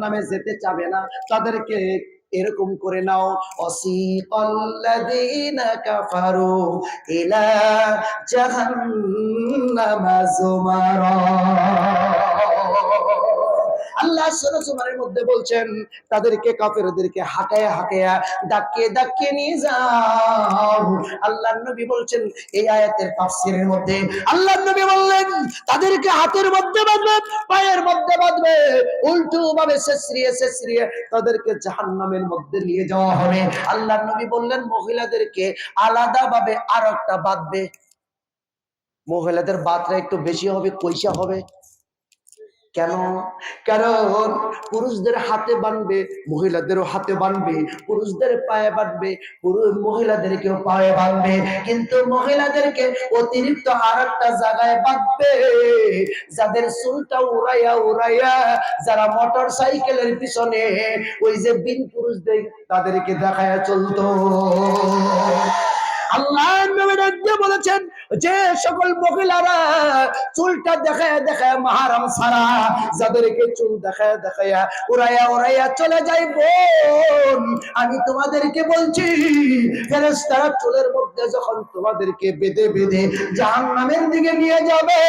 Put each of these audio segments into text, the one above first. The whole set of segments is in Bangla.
জাহান্নামে যেতে চাবে না তাদেরকে এরকম করে নাও, ওয়াসিকাল্লাযীনা কাফারু ইলা জাহান্নামা যুমারা। আল্লাহ সূরা জুমারের মধ্যে বলছেন তাদেরকে কাফেরদেরকে হাঁকায়া হাঁকায়া ডাকিয়ে ডাকিয়ে নিয়ে যাও। আল্লাহর নবী বলছেন এই আয়াতের তাফসীরের মধ্যে আল্লাহর নবী বললেন তাদেরকে হাতের মধ্যে বাঁধবে, পায়ের মধ্যে বাঁধবে, উল্টো ভাবে ছেঁচড়িয়ে ছেঁচড়িয়ে তাদেরকে জাহান্নামের মধ্যে নিয়ে যাওয়া হবে। আল্লাহর নবী বললেন মহিলাদেরকে আলাদাভাবে আরেকটা বাঁধবে। মহিলাদের বাতটা একটু বেশি হবে, কইসা হবে। কেন? কারণ পুরুষদের হাতে বাঁধবে, মহিলাদেরও হাতে বাঁধবে, পুরুষদের পায়ে বাঁধবে, মহিলাদেরকেও পায়ে বাঁধবে, কিন্তু মহিলাদেরকে অতিরিক্ত আরেকটা জায়গায় বাঁধবে। যাদের চুলটা উড়াইয়া উড়াইয়া যারা মোটর সাইকেলের পিছনে ওই যে বিন পুরুষদের তাদেরকে দেখায়া চলতো। আল্লাহ নবী বলেছেন যে সকল মহিলারা চুলটা দেখায় দেখায় মাহারাম ছাড়া যাদেরকে চুল দেখায় দেখায় উড়াইয়া উড়াইয়া চলে যায়, বোন আমি তোমাদেরকে বলছি ফেরেশতারা চুলের মধ্যে যখন তোমাদেরকে বেঁধে বেঁধে জাহান্নামের দিকে নিয়ে যাবে,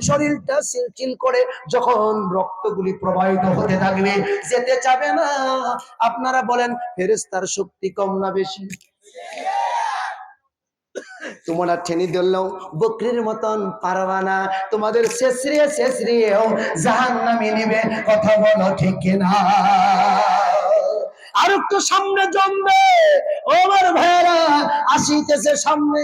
শরীরটা সিলচিল করে যখন রক্তগুলি প্রবাহিত হতে থাকবে, যেতে চাবে না। আপনারা বলেন ফেরেশতার শক্তি কম না বেশি? তোমরা ঠেনি ধরলেও বকরির মতন পারবা না, তোমাদের শেষরিয়ে শেষরিয়েও জাহান্নামে নিবে। কথা বলো ঠিক কিনা? আর একটু সামনে জমবে ও আমার ভাইরা, আসিতেছে সামনে,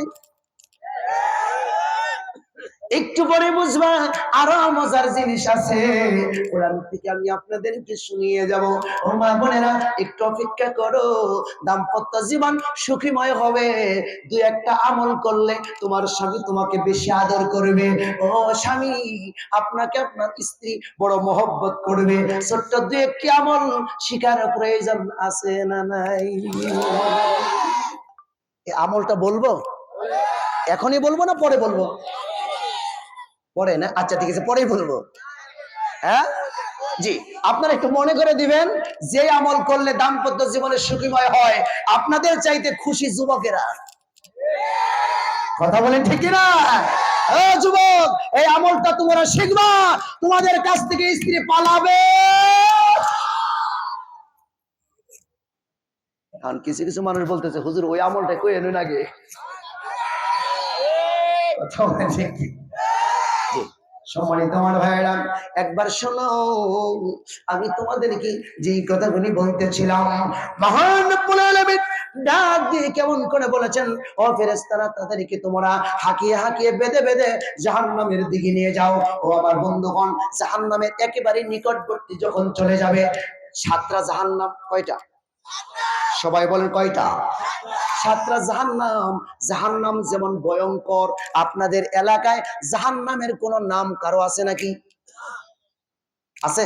একটু পরে বুঝবা আরো মজার জিনিস আছে। কোরআন থেকে আমি আপনাদেরকে শুনিয়ে যাব। ও মা বোনেরা একটু অপেক্ষা করো, দাম্পত্য জীবন সুখীময় হবে। দুই একটা আমল করলে তোমার স্বামী তোমাকে বেশি আদর করবে। ও স্বামী, আপনাকে আপনার স্ত্রী বড় মহব্বত করবে। ছোট্ট দুই একটি আমল শিখার প্রয়োজন আছে না নাই? এই আমলটা বলবো? এখনই বলবো না পরে বলবো? পরে না? আচ্ছা ঠিক আছে, পরেই বলবো। হ্যাঁ জি, আপনারা একটু মনে করে দিবেন যে আমল করলে দাম্পত্য জীবনে সুখীময় হয়। আপনাদের চাইতে খুশি যুবকেরা। কথা বলেন ঠিক না? যুবক, এই আমলটা তোমরা শিখবা, তোমাদের কাছ থেকে স্ত্রী পালাবে। কারণ কিছু কিছু মানুষ বলতেছে হুজুর ওই আমলটা কই এনে আগে। কথা বলেন ঠিক কি? সম্মানিত আমার ভাইরা, একবার শোনো, আমি তোমাদেরকে যেই কথাগুলি বলতেছিলাম, মহান রব্বুল আলামিন ডাক দিয়ে কেমন করে বলেছেন, ও ফেরেশতারা তাদেরকে তোমরা হাঁকিয়ে হাঁকিয়ে বেঁধে বেঁধে জাহান্নামের দিকে নিয়ে যাও। ও আমার বন্ধুগণ, জাহান্নামের একেবারে নিকটবর্তী যখন চলে যাবে, সাতটা জাহান্নাম। কয়টা? সবাই বলেন কয়টা? সাতটা জাহান্নাম। জাহান্নাম যেমন ভয়ঙ্কর, আপনাদের এলাকায় জাহান্নামের কোন নাম কারো আছে নাকি? আছে?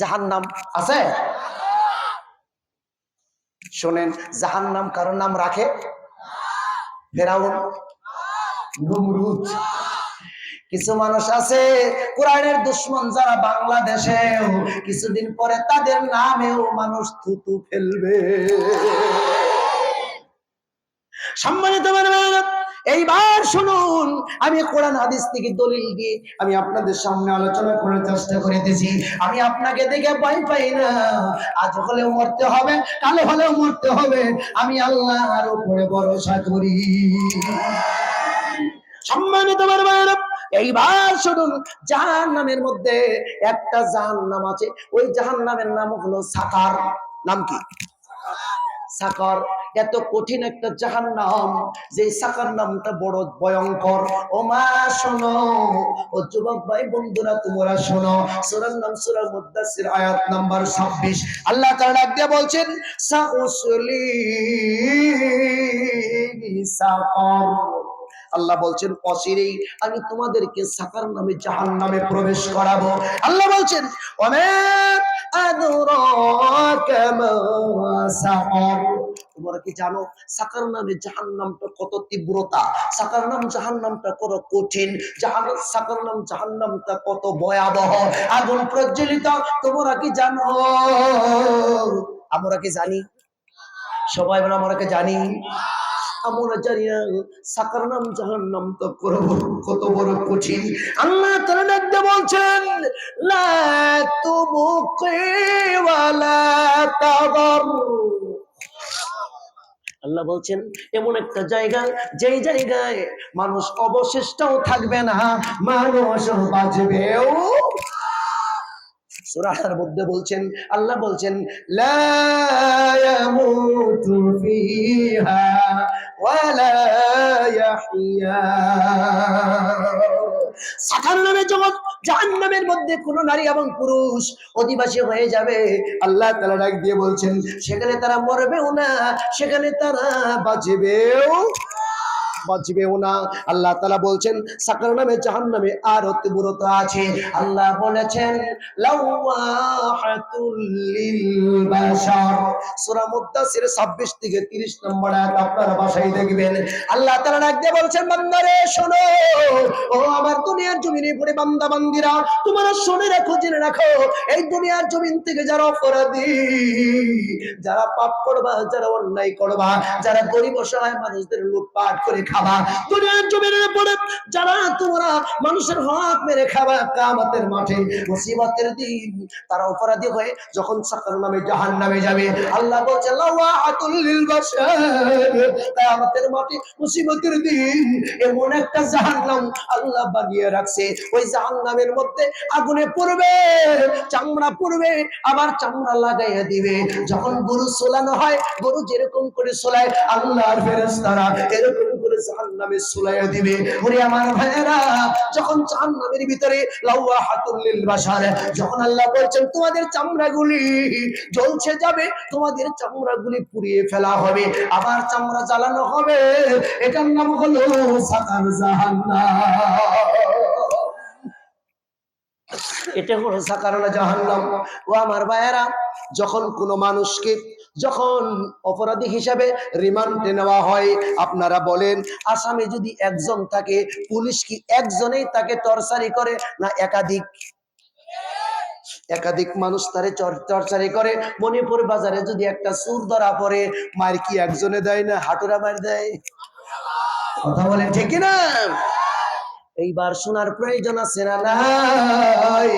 জাহান্নাম আছে? শোনেন, জাহান্নাম কারো নাম রাখে? ফেরাউন, নমরুদ। কিছু মানুষ আছে কোরআনের দুশমন যারা বাংলাদেশেও কিছুদিন পরে তাদের নামেও মানুষ থুতু ফেলবে। সম্মানিত ভাইরা, এইবার শুনুন, আমি কোরআন হাদিস থেকে দলিল দিয়ে আমি আপনাদের সামনে আলোচনা করার চেষ্টা করিতেছি। আমি আপনাকে দেখে ভয় পাই না। আজ হলেও মরতে হবে, কাল হলেও মরতে হবে, আমি আল্লাহর উপরে ভরসা করি। সম্মানিত ভাইরা, এইবার শুনুন, জাহান্নামের মধ্যে একটা জাহান্নাম আছে, ওই জাহান্নামের নাম হলো সাকার। নাম কি? সাকার। এত কঠিন একটা জাহান্নাম, যে সাকার নামটা বড় ভয়ঙ্কর। ও মা শোনো, ও যুবক ভাই বন্ধুরা তোমরা শোনো, সূরার নাম সূরা মুদ্দাসসির, আয়াত নাম্বার 26। আল্লাহ তাআলা ডাক দিয়ে বলছেন, সাউসলি সাকার। আল্লাহ বলছেন অচিরেই আমি তোমাদেরকে সাকার নামে জাহান্নামে প্রবেশ করাবো। আল্লাহ বলছেন ওমা আদরাকা মা সাকার, তোমরা কি জানো সাকার নামে জাহান্নামটা কত তীব্রতা, সাকার নাম জাহান্নামটা কত কঠিন, সাকার নাম জাহান্নামটা কত ভয়াবহ, আগুন প্রজ্বলিত। তোমরা কি জানো? আমরা কি জানি? সবাই বলে আমরা কি জানি? আমরা জানি না সাকার নাম জাহান্নাম তো কত বড় কঠিন। আল্লাহ তাআলা ডাকতে বলছেন লা তুবকি ওয়ালা তাদার। আল্লাহ বলছেন এমন একটা জায়গা, যেই জায়গায় মানুষ অবশিষ্টও থাকবে না, মানুষ বাঁচবেও। সূরার মধ্যে বলছেন, আল্লাহ বলছেন লা ইয়ামুতু ফিহা ওয়ালা ইয়াহইয়া। সাকার নামে জগৎ জাহান্নামের মধ্যে কোন নারী এবং পুরুষ অধিবাসী হয়ে যাবে। আল্লাহ তাআলা ডাক দিয়ে বলছেন সেখানে তারা মরবেও না, সেখানে তারা বাঁচবেও না। আল্লাহ তাআলা বলছেন সাকার নামে জাহান্নামে আরো তীব্রতা আছে। আল্লাহ বলেছেন লাওয়াহাতুল লিল বাশার, সূরা মুদ্দাসির 26 থেকে 30 নম্বর আয়াত আপনারা ভাষায় দেখবেন। আল্লাহ তাআলা ডাক দিয়ে বলছেন বান্দারে শোনো, ও আমার দুনিয়ার জমিনে পড়ে বান্দা বান্দিরা, তোমরা শুনে রাখো, জেনে রাখো, এই দুনিয়ার জমিন থেকে যারা অপরাধী, যারা পাপ করবা, যারা অন্যায় করবা, যারা গরিব অসহায় মানুষদের লুটপাট করে খাবা, দুনিয়ার জমিনের পড়ে যারা তোমরা মানুষের হক মেরে খাবা, কিয়ামতের মাঠে মুসিবতের দিন তারা অপরাধী হয়ে যখন সাকার নামে জাহান্নামে যাবে, আল্লাহ বলছে লাওয়াহাতুল লিল বাশার, কিয়ামতের মাঠে মুসিবতের দিন এমন একটা জাহান্নাম আল্লাহ বানিয়ে রাখছে, ওই জাহান্নামের মধ্যে আগুনে পড়বে, চামড়া পড়বে, আবার চামড়া লাগাইয়া দিবে। যখন গরু সোলানো হয়, গরু যেরকম করে সোলায় আল্লাহর ফেরেশতারা এরকম করে জাহান্নামে সোলাইয়া দিবে। ওরে আমার ভাইয়েরা, যখন জাহান্নামের ভিতরে লাওয়াহাতুল লিল বাশার, যখন আল্লাহ বলছেন তোমাদের চামড়াগুলি জ্বলছে যাবে, তোমাদের চামড়াগুলি পুড়িয়ে ফেলা হবে, আবার চামড়া জ্বালানো হবে, এটার নাম হলো সাকার জাহান্নাম। এটা হলো সাকার জাহান্নাম। ও আমার ভাইয়েরা, যখন কোনো মানুষকে যখন অপরাধী হিসাবে রিমান্ডে নেওয়া হয়, আপনারা বলেন আসামি যদি একজন থাকে, পুলিশ কি একজনেই তাকে টর্চারি করে না একাধিক মানুষ তারে টর্চারি করে? মণিপুর বাজারে যদি একটা চোর ধরা পড়ে, মার কি একজনে দেয় না হাঁটুরা মার দেয়? কথা বলেন ঠিক না? এইবার শোনার প্রয়োজন আছে না নাই?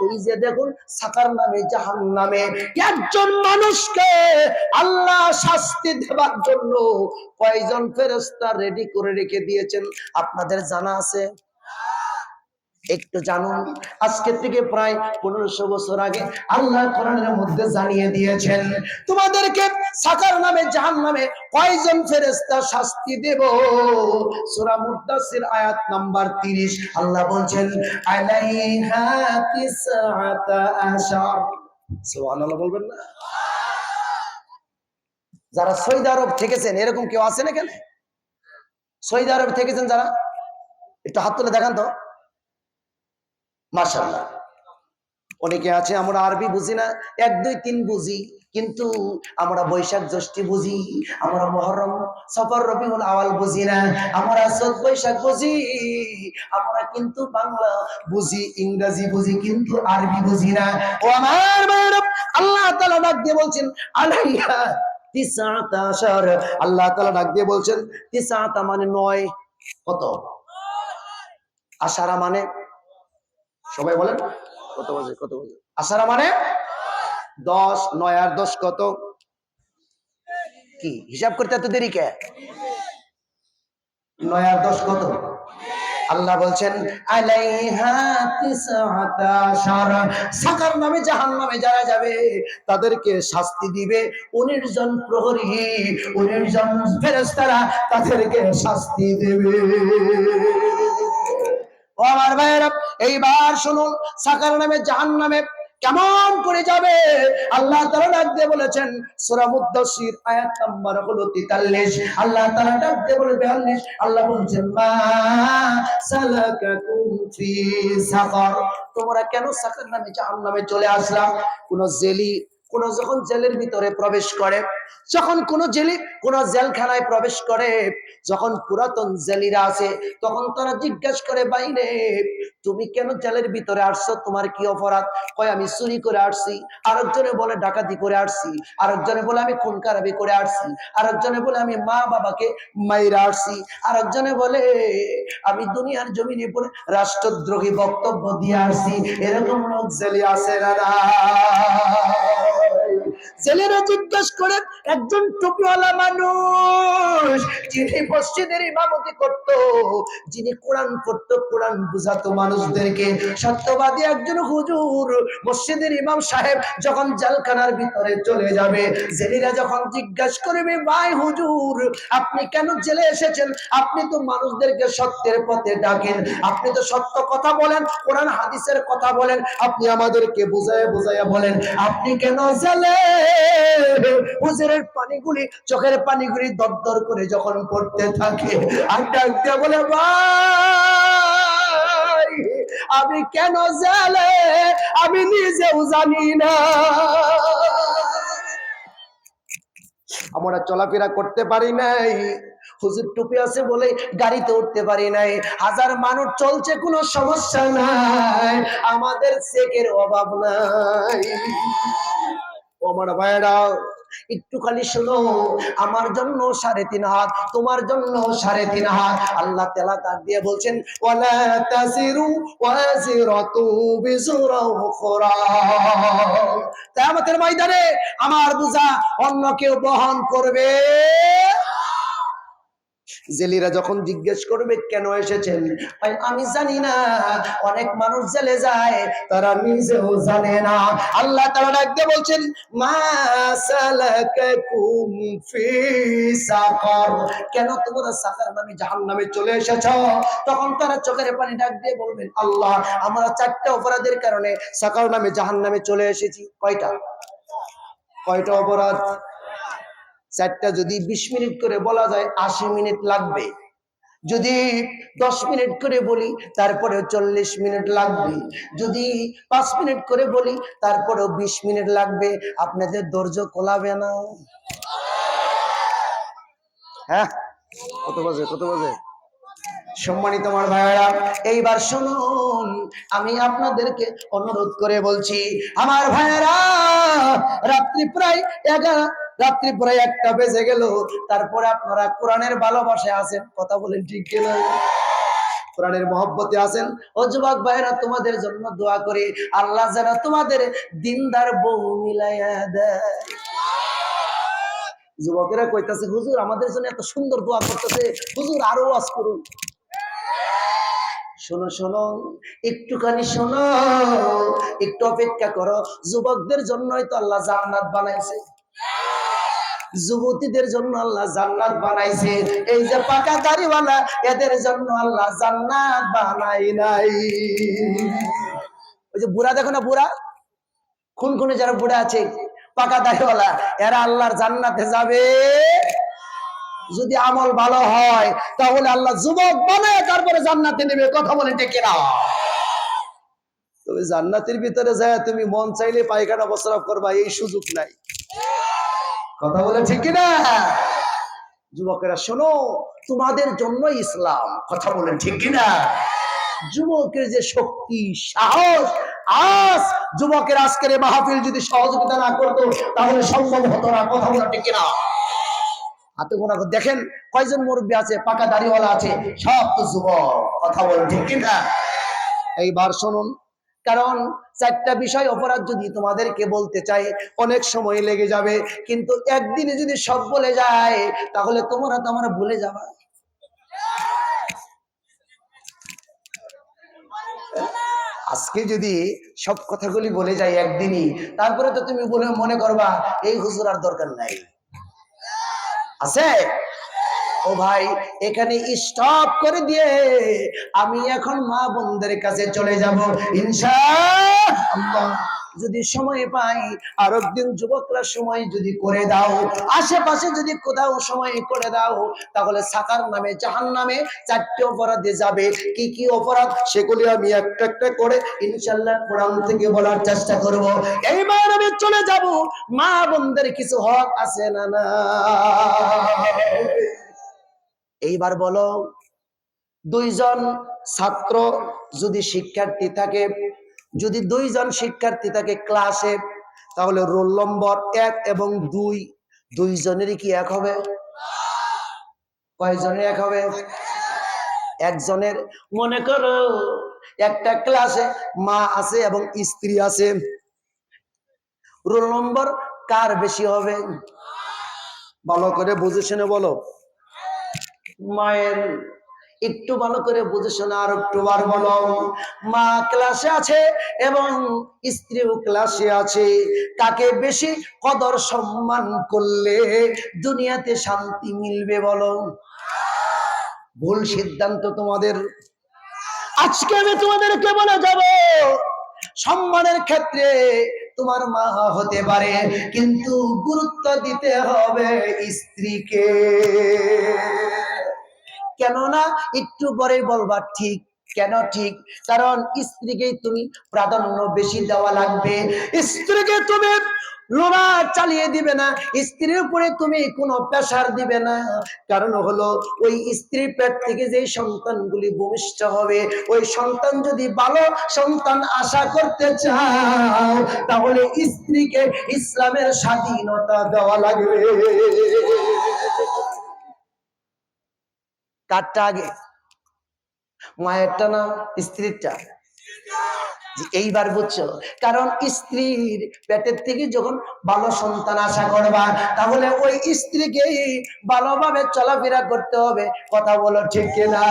ওই যে দেখুন সাকার নামে জাহান্নামে একজন মানুষকে আল্লাহ শাস্তি দেওয়ার জন্য কয়জন ফেরেশতা রেডি করে রেখে দিয়েছেন আপনাদের জানা আছে? একটু জানুন। আজকে থেকে প্রায় 1500 বছর আগে আল্লাহ কোরআনের মধ্যে জানিয়ে দিয়েছেন তোমাদেরকে সাকার নামে জাহান্নামে কয়জন ফেরেশতা শাস্তি দেব। সূরা মুদ্দাসির আয়াত নাম্বার 30 আল্লাহ বলছেন আলাইহা তিসআতা আশার। সুবহানাল্লাহ বলবেন না? যারা সৌদি আরব থেকেছেন, এরকম কেউ আছেন এখানে? সৌদি আরব থেকেছেন যারা, একটু হাত তুলে দেখান তো। মাশাআল্লাহ। অনেকে আছে আমরা আরবি বুঝি না, 1 2 3 বুঝি, কিন্তু আমরা বৈশাখ জ্যৈষ্ঠ বুঝি, আমরা মুহররম সফর রবিউল আওয়াল বুঝি না, আমরা চৈত বৈশাখ বুঝি, আমরা কিন্তু বাংলা বুঝি, ইংরেজি বুঝি, কিন্তু আরবি বুঝি না। ও আমার ভাইরা, আল্লাহ তাআলা ডাক দিয়ে বলছেন আলাইহা তিসআতা আশার। আল্লাহ তাআলা ডাক দিয়ে বলছেন তিসআতা মানে 9, কত? আশারা মানে, সবাই বলেন কত বাজে? আশারা মানে 10, 9 আর 10 কত? কি হিসাব করতে এত দেরি কে? 9 আর 10 কত? আল্লাহ বলছেন আলাইহা তিসআতা আশার, সাকার নামে জাহান্নামে যারা যাবে তাদেরকে শাস্তি দিবে 19 জন প্রহরী, 19 জন ফেরেশতারা তাদেরকে শাস্তি দেবে। ও আমার ভাইরা, এইবার শুনুন সাকার নামে জাহান্নামে কেমন করে যাবে। আল্লাহ তাআলা ডাক দিয়ে বলেছেন সূরা মুদ্দাসির আয়াত নাম্বার হলো 43, আল্লাহ তাআলা ডাক দিয়ে বলে 42, আল্লাহ বলেছেন মা সালাকাকুম ফি সাকার, তোমরা কেন সাকার নামে জাহান্নামে চলে আসলাম? কোন জেলি কোন যখন জেলের ভিতরে প্রবেশ করে, যখন কোন জেলে কোন জেলখানায় প্রবেশ করে, যখন পুরাতন জেলিরা আছে তখন তারা জিজ্ঞাসা করে, বাইরে তুমি কেন জেলের ভিতরে আসছো, তোমার কি অপরাধ? কয় আমি চুরি করে আসছি, আরেকজনে বলে ডাকাতি করে আসছি, আরেকজনে বলে আমি খুন খারাপি করে আসছি, আরেকজনে বলে আমি মা বাবাকে মাইরা আসছি, আরেকজনে বলে আমি দুনিয়ার জমিনে পড়ে রাষ্ট্রদ্রোহী বক্তব্য দিয়ে আসছি। এরকম লোক জেলে আছে না? জেলেরা জিজ্ঞাসা করে, একজন টুপিওয়ালা মানুষ যিনি মসজিদের ইমামতি করত, যিনি কোরআন পড়তো, কোরআন বুঝাতো মানুষদেরকে, সত্যবাদী একজন হুজুর, মসজিদের ইমাম সাহেব যখন জেলখানার ভিতরে চলে যাবে, জেলেরা যখন জিজ্ঞাসা করবে, ভাই হুজুর আপনি কেন জেলে এসেছেন? আপনি তো মানুষদেরকে সত্যের পথে ডাকেন, আপনি তো সত্য কথা বলেন, কোরআন হাদিসের কথা বলেন, আপনি আমাদেরকে বুঝায় বুঝাইয়া বলেন, আপনি কেন জেলে? হুজুরের পানিগুলি, চোখের পানিগুলি দরদর করে যখন পড়তে থাকে, আর ডাক দিয়ে বলে, ভাই আমি কেন জেলে আমি নিজেও জানি না। আমরা চলাফেরা করতে পারি নাই, হুজুর টুপি আছে বলে গাড়িতে উঠতে পারি নাই, হাজার মানুষ চলছে কোনো সমস্যা নাই, আমাদের চেকের অভাব নাই। ও আমার ভাইরা একটু খালি শোনো, আমার জন্য 3.5 হাত, তোমার জন্য 3.5 হাত। আল্লাহ তাআলা ডাক দিয়ে বলছেন, ওয়ালা তাসিরু ওয়াজিরাতু বিজরা উখরা। কিয়ামতের ময়দানে আমার বোঝা অন্য কেউ বহন করবে। জেলেরা যখন জিজ্ঞেস করবে কেন এসেছেন, আমি জানি না। অনেক মানুষ জেলে যায় তারা নিজেও জানে না। আল্লাহ তাআলা ডাকতে বলছেন, মা সালাকাকুম ফি সাকার, কেন তোমরা সাকার নামে জাহান্নামে চলে এসেছো? তখন তারা চোখের পানি ডাক দিয়ে বলবেন, আল্লাহ আমরা 4টা অপরাধের কারণে সাকার নামে জাহান্নামে চলে এসেছি। কয়টা অপরাধ? 4টা যদি 20 মিনিট করে বলা যায় 80 মিনিট লাগবে, যদি 10 মিনিট করে বলি তারপরেও 40 মিনিট লাগবে, যদি 5 মিনিট করে বলি তারপরেও 20 মিনিট লাগবে। আপনাদের ধৈর্য কোলাবে না? হ্যাঁ, কত বাজে? সম্মানিত আমার ভাইরা, এইবার শুনুন, আমি আপনাদেরকে অনুরোধ করে বলছি, আমার ভাইরা, রাত্রি প্রায় 1টা বেজে গেল, তারপরে আপনারা কোরআনের ভালোবাসায় আছেন, কথা বলেন ঠিক কিনা? কোরআনের মহব্বতে আছেন। ও যুবক ভাইরা, তোমাদের জন্য দোয়া করি, আল্লাহ যেন তোমাদের দিনদার বউ মিলাইয়া দেয়। যুবকেরা কইতাছে, হুজুর আমাদের জন্য এত সুন্দর দোয়া করতেছে, হুজুর আরো ওয়াজ করুন। শোনো, একটুখানি শোনো, একটু অপেক্ষা করো। যুবকদের জন্যই তো আল্লাহ জান্নাত বানাইছে, যুবতীদের জন্য আল্লাহ জান্নাত বানাইছে। এই যে পাকা দাড়িওয়ালা, এদের জন্য আল্লাহ জান্নাত বানাই নাই। ওই যে বুড়া দেখো না, বুড়া খুনখুনে যারা বুড়া আছে, পাকা দাড়িওয়ালা, এরা আল্লাহর জান্নাতে যাবে যদি আমল ভালো হয়, তাহলে আল্লাহ যুবক বানায় তারপরে জান্নাতে নেবে। কথা বলে ঠিক কিনা? তুমি জান্নাতের ভিতরে যায় তুমি মন চাইলে পায়খানা প্রস্রাব করবা, এই সুযোগ নাই। কথা বলে ঠিক কিনা? যুবকেরা শোনো, তোমাদের জন্য ইসলাম। কথা বলেন ঠিক কিনা? যুবকের যে শক্তি, সাহস, আজ যুবকের আজকের এই মাহফিল যদি সহযোগিতা না করতো তাহলে সম্ভব হতো না। কথা বলেন ঠিক কিনা? হাতে গোনা দেখেন কয়জন মুরব্বী আছে, পাকা দাড়িওয়ালা আছে, সব তো যুবক। কথা বলেন ঠিক কিনা? এইবার শুনুন, কারণ 4টা বিষয় অপরাধ যদি তোমাদেরকে বলতে চাই অনেক সময় লেগে যাবে, কিন্তু একদিনে যদি সব বলে যায় তাহলে তোমরা ভুলে যাবে। আজকে যদি সব কথাগুলি বলে যাই একদিনই, তারপরে তো তুমি মনে করবা এই হুজুর আর দরকার নাই। আছে? ও ভাই, এখানে স্টপ করে দিয়ে আমি এখন মা বোনদের কাছে চলে যাব ইনশাআল্লাহ। যদি সময় পাই আর একদিন যুবকরা সময় যদি করে দাও, আশেপাশে যদি কোথাও সময় করে দাও, তাহলে সাকার নামে জাহান্নামে 4টি অপরাধে যাবে। কি কি অপরাধ সেগুলি আমি একটা একটা করে ইনশাআল্লাহ কোরআন থেকে বলার চেষ্টা করব। এইবার আমি চলে যাব, মা বোনদের কিছু হক আছে না না? এইবার বলো, দুইজন ছাত্র যদি শিক্ষার্থী থাকে, যদি দুইজন শিক্ষার্থী থাকে ক্লাসে, তাহলে রোল নম্বর 1 এবং 2 দুইজনেরই কি এক হবে? কয়জনের এক হবে? একজনের। মনে করো একটা ক্লাসে মা আছে এবং স্ত্রী আছে, রোল নম্বর কার বেশি হবে? ভালো করে বুঝে শুনে বলো। মায়ের। একটু ভালো করে বুঝে শোনা আর একটু বার বলো। মা ক্লাসে আছে এবং স্ত্রীও ক্লাসে আছে, কাকে বেশি কদর সম্মান করলে দুনিয়াতে শান্তি মিলবে বলো? ভুল সিদ্ধান্ত তোমাদের। আজকে আমি তোমাদেরকে বলে যাব, সম্মানের ক্ষেত্রে তোমার মা হতে পারে, কিন্তু গুরুত্ব দিতে হবে স্ত্রীকে। কেননা একটু পরে বলবা ঠিক। কেন ঠিক? কারণ স্ত্রীকে তুমি প্রাধান্য বেশি দেওয়া লাগবে। স্ত্রীকে তুমি লোনা চালিয়ে দিবে না, স্ত্রীর উপরে তুমি কোনো প্রেসার দিবে না। কারণ হলো ওই স্ত্রীর পেট থেকে যে সন্তানগুলি ভূমিষ্ঠ হবে, ওই সন্তান যদি ভালো সন্তান আশা করতে চাও, তাহলে স্ত্রীকে ইসলামের স্বাধীনতা দেওয়া লাগবে। কারটা আগে? মায়েরটা না স্ত্রীরটা? এইবার বুঝছো? কারণ স্ত্রীর পেটের থেকে যখন ভালো সন্তান আশা করবা, তাহলে ওই স্ত্রীকে ভালোভাবে চলাফেরা করতে হবে। কথা বলো ঠিক কিনা?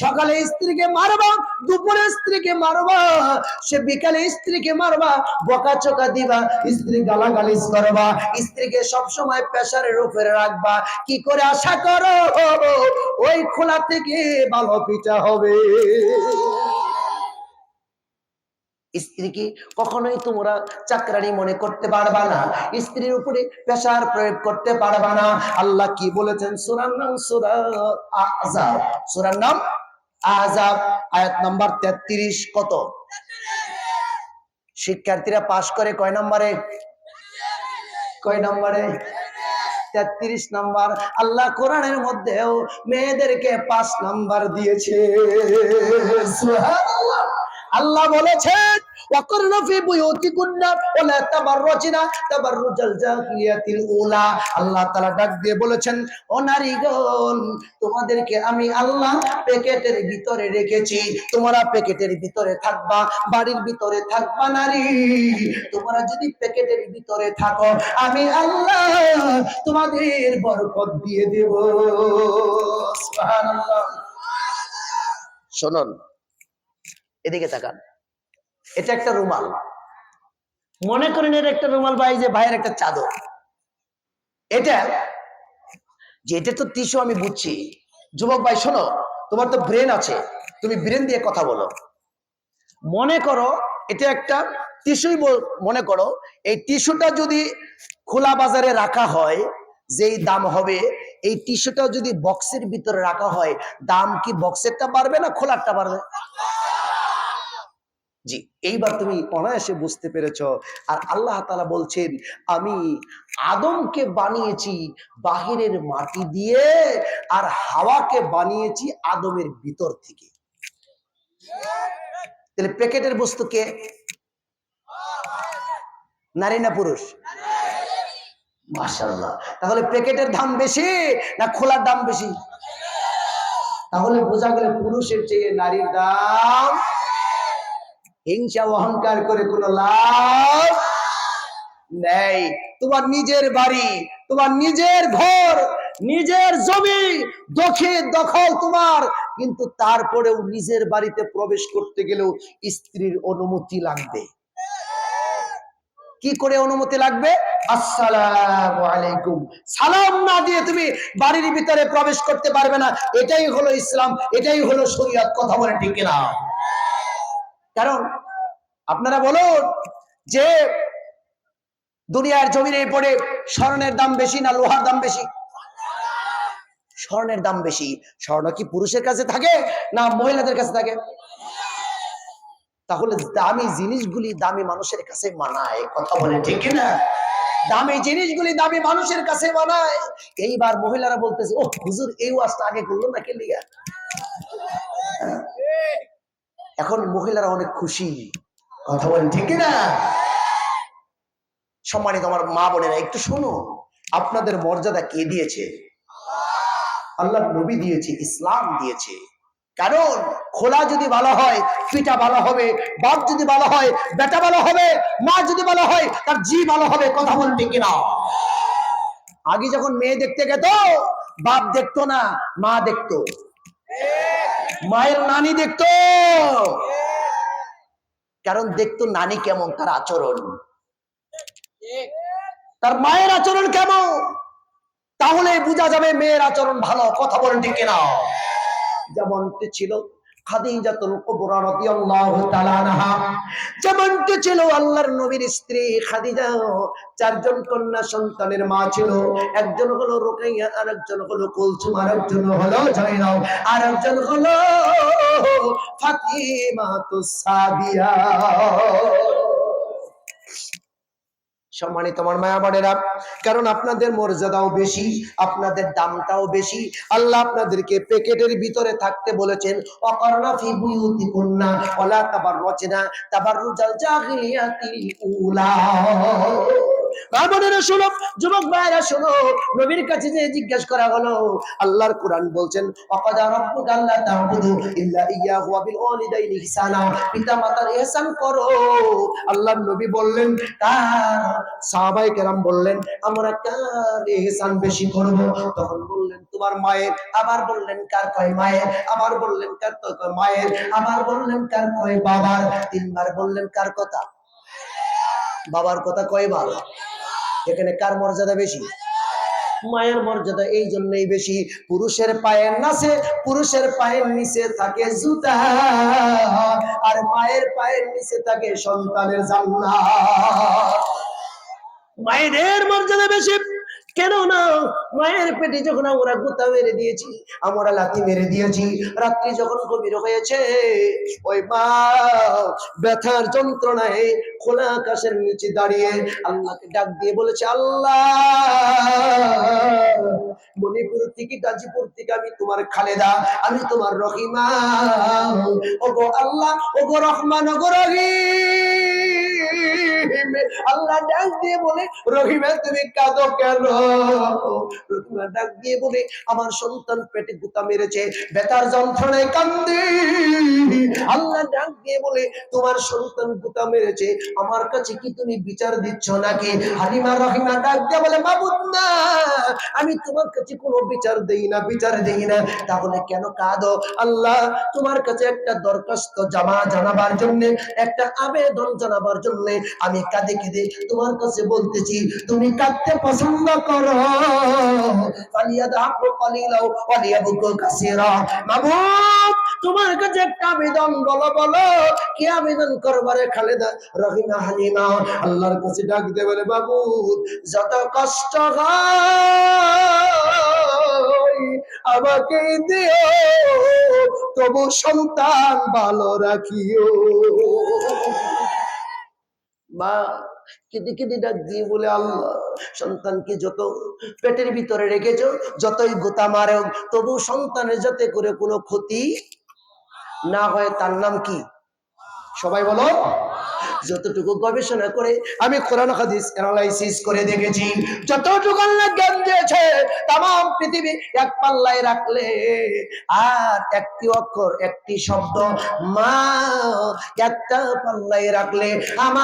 সকালে স্ত্রীকে মারবা, দুপুরে স্ত্রীকে মারবা, সে বিকালে স্ত্রীকে মারবা, বকাচকা দিবা, স্ত্রী গালাগালিজ করবা, স্ত্রীকে সবসময় প্রেসারের উপরে রাখবা। কি করে আশা করো ওই খোলা থেকে ভালো পিঠা হবে? স্ত্রীকে কখনোই তোমরা চাকরানি মনে করতে পারবা না, স্ত্রীর উপরে প্রেসার প্রয়োগ করতে পারবা না। আল্লাহ কি বলেছেন? সূরার নাম সূরা আহজাব, সূরার নাম আহজাব, আয়াত নাম্বার 33। কত? শিক্ষার্থীরা পাস করে কয় নম্বরে? কয় নম্বরে? 33 নাম্বার। আল্লাহ কোরআনের মধ্যেও মেয়েদেরকে 5 নাম্বার দিয়েছে। সুবহানাল্লাহ। আল্লাহ বলেছেন, ওয়াকুরনা ফি বুয়ুতিকুন্না ওয়ালা তাবাররুজনা তাবাররুজাল জাহিলিয়াতিল উলা। আল্লাহ তাআলা ডাক দিয়ে বলেছেন, ও নারীগণ, তোমাদেরকে আমি আল্লাহ প্যাকেটের ভিতরে রেখেছি। তোমরা প্যাকেটের ভিতরে থাকবা, বাড়ির ভিতরে থাকবা। নারী, তোমরা যদি প্যাকেটের ভিতরে থাকো, আমি আল্লাহ তোমাদের বরকত দিয়ে দেব। সুবহানাল্লাহ। শুনুন, এদিকে তাকান। এটা একটা রুমাল, মনে করেন এটা একটা রুমাল বা এই যে ভাইয়ের একটা চাদর। এটা যে এটা তো টিস্যু, আমি বুঝছি। যুবক ভাই শোনো, তোমার তো ব্রেন আছে, তুমি ব্রেন দিয়ে কথা বলো। মনে করো এটা একটা টিস্যুই মনে করো, এই টিস্যুটা যদি খোলা বাজারে রাখা হয় যেই দাম হবে, এই টিস্যুটা যদি বক্সের ভিতরে রাখা হয়, দাম কি বক্সেরটা বাড়বে না খোলারটা বাড়বে? জি, এইবার তুমি অনায়াসে বুঝতে পেরেছো। আর আল্লাহ তাআলা বলছেন, আমি আদমকে বানিয়েছি বাহিরের মাটি দিয়ে, আর হাওয়াকে বানিয়েছি আদমের ভিতর থেকে। তাহলে প্যাকেটের বস্তু কে? নারী না পুরুষ? মাশাআল্লাহ। তাহলে প্যাকেটের দাম বেশি না খোলার দাম বেশি? তাহলে বোঝা গেল পুরুষের চেয়ে নারীর দাম। হিংসা অহংকার করে কোনো লাভ নেই। তোমার নিজের বাড়ি, তোমার নিজের ঘর, নিজের জমি দখল তোমার, কিন্তু তারপরেও নিজের বাড়িতে প্রবেশ করতে গেলেও স্ত্রীর অনুমতি লাগবে। কি করে অনুমতি লাগবে? আসসালামু আলাইকুম সালাম না দিয়ে তুমি বাড়ির ভিতরে প্রবেশ করতে পারবে না। এটাই হলো ইসলাম, এটাই হলো শরীয়ত। কথা বলে ঠিক না? কারণ আপনারা বলুন যে দুনিয়ার জমিনে পড়ে স্বর্ণের দাম বেশি না লোহার দাম বেশি? স্বর্ণের দাম বেশি। স্বর্ণ কি পুরুষের কাছে থাকে না মহিলাদের কাছে থাকে? তাহলে দামি জিনিসগুলি দামি মানুষের কাছে মানায়। কথা বলে ঠিক না? দামি জিনিসগুলি দামি মানুষের কাছে মানায়। এইবার মহিলারা বলতেছে, ও হুজুর এই ওয়াজটা আগে করলো না কে লিগা? এখন মহিলারা অনেক খুশি। কথা বলেন ঠিক না? সম্মানিত আমার মা বোনেরা একটু শোনো, আপনাদের মর্যাদা কে দিয়েছে? আল্লাহ নবী দিয়েছে, ইসলাম দিয়েছে। কারণ খোলা যদি ভালো হয় পিতা ভালো হবে, বাপ যদি ভালো হয় বেটা ভালো হবে, মা যদি ভালো হয় তার জি ভালো হবে। কথা বলতে কিনা? আগে যখন মেয়ে দেখতে গেত বাপ দেখতো না, মা দেখতো, মায়ের নানি দেখতো। কারণ দেখতো নানি কেমন, তার আচরণ, তার মায়ের আচরণ কেমন, তাহলে বোঝা যাবে মেয়ের আচরণ ভালো। কথা বলেন ঠিক কিনা? যেমনটি ছিল খাদিজাতুল কুবরা রাদিয়াল্লাহু তাআলা আনহা, যেমনটি ছিল আল্লাহর নবীর স্ত্রী খাদিজা। চারজন কন্যা সন্তানের মা ছিল। একজন হলো রুকাইয়া, আরেকজন হলো কুলসুম, আরেকজন হলো জাইনাব, আরেকজন হলো ফাতিমাতুস সাদিয়া। সম্মানিত আমার মায়া বোনেরা, কারণ আপনাদের মর্যাদাও বেশি, আপনাদের দামটাও বেশি। আল্লাহ আপনাদেরকে প্যাকেটের ভিতরে থাকতে বলেছেন, ওয়াকারনা ফি বুয়ুতিকুন্না ওয়ালা তাবাররাজনা তাবাররুজাল জাহিলিয়াতিল উলা। বাবারা শোনো, যুবক ভাইরা শোনো, নবীর কাছে যে জিজ্ঞাসা করা হলো, আল্লাহর কোরআন বলছেন ওয়াকাদা রাব্বুকা আল্লা তা'বুদু ইল্লা ইয়্যাহু ওয়া বিল ওয়ালিদাইনি ইহসানা, পিতামাতার ইহসান করো। আল্লাহর নবী বললেন, কার? সাহাবায়ে কেরাম বললেন, আমরা কার ইহসান বেশি করব? তখন বললেন তোমার মায়ের। আবার বললেন কার? কয় মায়ের। আবার বললেন কার? কয় মায়ের। আবার বললেন কার? কয় বাবার। তিনবার বললেন কার কথা? বাবার কথা। কয়বার? এখানে কার মর্যাদা বেশি? মায়ের মর্যাদা এই জন্যই বেশি, পুরুষের পায়ের নিচে, পুরুষের পায়ের নিচে থাকে জুতা, আর মায়ের পায়ের নিচে থাকে সন্তানের জান্নাত। মায়ের মর্যাদা বেশি। কেন না মায়ের পেটে যখন আমরা গুতা মেরে দিয়েছি, আমরা লাথি মেরে দিয়েছি, রাত্রি যখন গভীর হয়েছে, ওই মা ব্যথার যন্ত্রণায় খোলা আকাশের নিচে দাঁড়িয়ে আল্লাহকে ডাক দিয়ে বলেছে, আল্লাহ মণিপুর থেকে গাজীপুর থেকে আমি তোমার খালেদা, আমি তোমার রহিমা, ওগো আল্লাহ, ওগো রহমান, ওগো রহিম। আল্লাহ ডাক দিয়ে বলে, রহিমা তুমি কাঁদো কেন? রহিমা ডাক দিয়ে বলে, আমার সন্তান পেটে গুতা মেরেছে, ব্যথার যন্ত্রণায় কান্দে। আল্লাহ ডাক দিয়ে বলে, তোমার সন্তান গুতা মেরেছে, আমার কাছে কি তুমি বিচার দিচ্ছ নাকি? হালিমা রহিমা ডাক দিয়ে বলে, মাবুদ না, আমি তোমার কাছে কোনো বিচার দেই না, বিচার দেই না। তাহলে কেন কাঁদো? আল্লাহ তোমার কাছে একটা দরখাস্ত জানাবার জন্য, একটা আবেদন জানাবার জন্য আমি কাঁদে কেঁদে তোমার কাছে বলতেছি, তুমি কাঁদতে পছন্দ করো, ফালিয়াদহাকু কালিলাও ওয়ালিয়াবকু কাসীরা। মাবুদ তোমার কাছে একটা আবেদন বলো, বলো কি আবেদন করবারে? খালেদা, রহিমা, হালিমা আল্লাহর কাছে ডাক দেবে, বলে মাবুদ যত কষ্ট হয় আমাকে দিও, তবু সন্তান ভালো রাখিও। মা কেঁদে কেঁদে ডাক দিয়ে বলে, আল্লাহ সন্তানকে যত পেটের ভিতরে রেখেছো, যতই গোতা মারো, তবু সন্তানের যাতে করে কোনো ক্ষতি না হয়। তার নাম কি? সবাই বলো। যতটুকু গবেষণা করে আমি কোরআন হাদিস অ্যানালাইসিস করে দেখেছি, যতটুকু আল্লাহ জ্ঞান দিয়েছে তাম পৃথিবী এক পাল্লায় রাখলে, আর একটি অক্ষর, একটি শব্দ মা একটা পাল্লায় রাখলে আমার